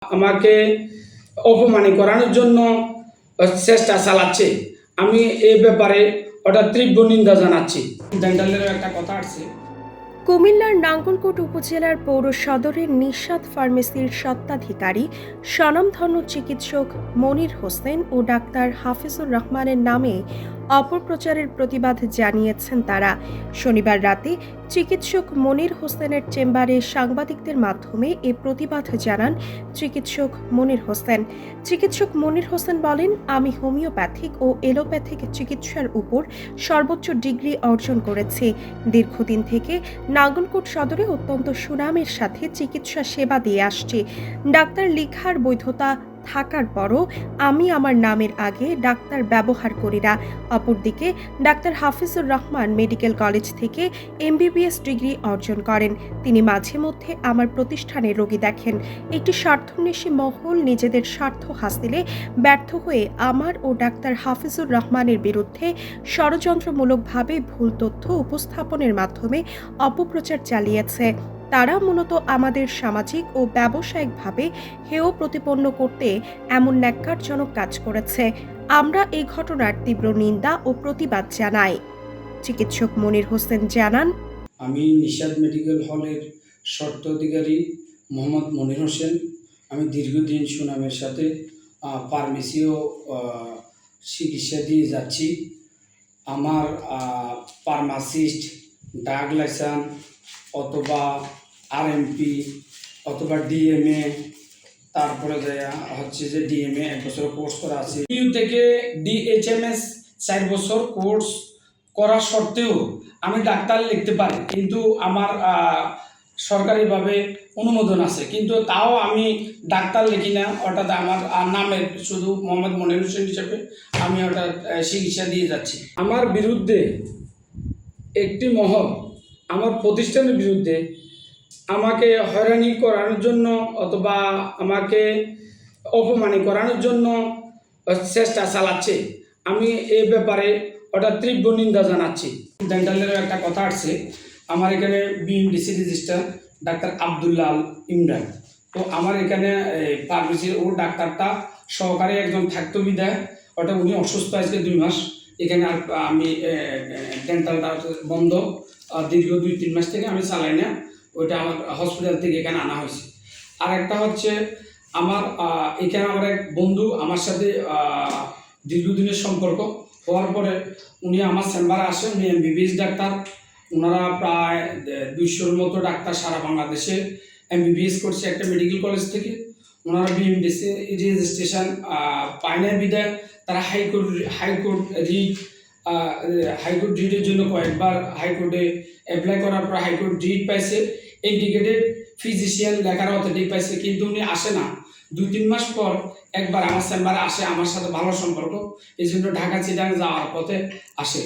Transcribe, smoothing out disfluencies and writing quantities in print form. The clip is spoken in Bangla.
আমাকে অপমানিত করানোর জন্য চেষ্টা চালাচ্ছে। আমি এই ব্যাপারে ওটা তীব্র নিন্দা জানাচ্ছি। ডেন্টালের একটা কথা আছে। কুমিল্লার নাঙ্গলকোট উপজেলার পৌর সদরের নিশাত ফার্মেসির স্বত্বাধিকারী স্বনামধন্য চিকিৎসক মনির হোসেন ও ডাক্তার হাফিজুর রহমানের নামে অপপ্রচারের প্রতিবাদ জানিয়েছেন তারা। শনিবার রাতে চিকিৎসক মনির হোসেনের চেম্বারে সাংবাদিকদের মাধ্যমে এ প্রতিবাদ জানান চিকিৎসক মনির হোসেন। চিকিৎসক মনির হোসেন বলেন, আমি হোমিওপ্যাথিক ও এলোপ্যাথিক চিকিৎসার উপর সর্বোচ্চ ডিগ্রি অর্জন করেছি। দীর্ঘদিন থেকে নাঙ্গলকোট সদরে অত্যন্ত সুনামের সাথে চিকিৎসা সেবা দিয়ে আসছি। ডাক্তার লিখার বৈধতা থাকার পরও আমি আমার নামের আগে ডাক্তার ব্যবহার করি না। অপরদিকে doctor Hafizur Rahman medical college থেকে MBBS ডিগ্রি অর্জন করেন। তিনি মাঝে মধ্যে আমার প্রতিষ্ঠানে রোগী দেখেন। একটি স্বার্থন্বেষী মহল নিজেদের স্বার্থ হাসিলে ব্যর্থ হয়ে আমার ও ডাক্তার হাফিজুর রহমানের বিরুদ্ধে ষড়যন্ত্রমূলকভাবে ভুল তথ্য উপস্থাপনের মাধ্যমে অপপ্রচার চালিয়েছে। তারা মূলত আমাদের সামাজিক ও ব্যবসায়িকভাবে হেয় প্রতিপন্ন করতে এমন ন্যাক্কারজনক কাজ করেছে। আমরা এই ঘটনার তীব্র নিন্দা ও প্রতিবাদ জানাই। চিকিৎসক মনির হোসেন জানান, আমি নিশাত মেডিকেল হলের স্বত্বাধিকারী মোহাম্মদ মনির হোসেন। আমি দীর্ঘদিন সুনামের সাথে ফার্মেসিও চিকিৎসা দিয়ে যাচ্ছি। আমার ফার্মাসিস্ট, ড্রাগ লাইসেন্স অথবা RMP অথবা DMA, তারপরে হচ্ছে যে DMA 1 বছর কোর্স করা আছে। ইউ থেকে DHMS 4 বছর কোর্স করা সত্ত্বেও আমি ডাক্তার লিখতে পারি, কিন্তু আমার সরকারিভাবে অনুমোদন আছে, কিন্তু তাও আমি ডাক্তার লিখি না। অর্থাৎ আমার নামের শুধু মোহাম্মদ মনির হোসেন হিসেবে আমি ওটা চিকিৎসা দিয়ে যাচ্ছি। আমার বিরুদ্ধে একটি মহল আমার প্রতিষ্ঠানের বিরুদ্ধে আমাকে হয়রানি করানোর জন্য অথবা আমাকে অপমানিত করানোর জন্য চেষ্টা চালাচ্ছে। আমি এই ব্যাপারে ওটা তীব্র নিন্দা জানাচ্ছি। ডেন্টালের একটা কথা আছে, আমার এখানে BMDC register doctor Abdullah Imran. তো আমার এখানে ফার্মেসির ও ডাক্তারটা সহকারী একজন থাকতো বিদায় ওটা উনি অসুস্থ আজকে 2 মাস। এখানে আর আমি ডেন্টালটা বন্ধ, দীর্ঘ 2-3 মাস থেকে আমি চালাই না। ওইটা আমার হসপিটাল থেকে এখানে আনা হয়েছে। আর একটা হচ্ছে আমার এখানে আমার এক বন্ধু আমার সাথে দীর্ঘদিনের সম্পর্ক হওয়ার পরে উনি আমার চেম্বারে আসেন। উনি MBBS ডাক্তার। ওনারা প্রায় 200-র মতো ডাক্তার সারা বাংলাদেশে MBBS করছে একটা মেডিকেল কলেজ থেকে। ওনারা BMDC রেজিস্ট্রেশন পায় না বিদায় তারা হাইকোর্ট রিটের জন্য কয়েকবার হাইকোর্টে অ্যাপ্লাই করার পর হাইকোর্ট রিট পাইছে, ইন্ডিকেটেড ফিজিশিয়ান লেখার অথেন্টিক পাইছে, কিন্তু উনি আসে না। 2-3 মাস পর একবার আমার চেম্বারে আসে, আমার সাথে ভালো সম্পর্ক, এই জন্য ঢাকা চিটাগাং যাওয়ার পথে আসে।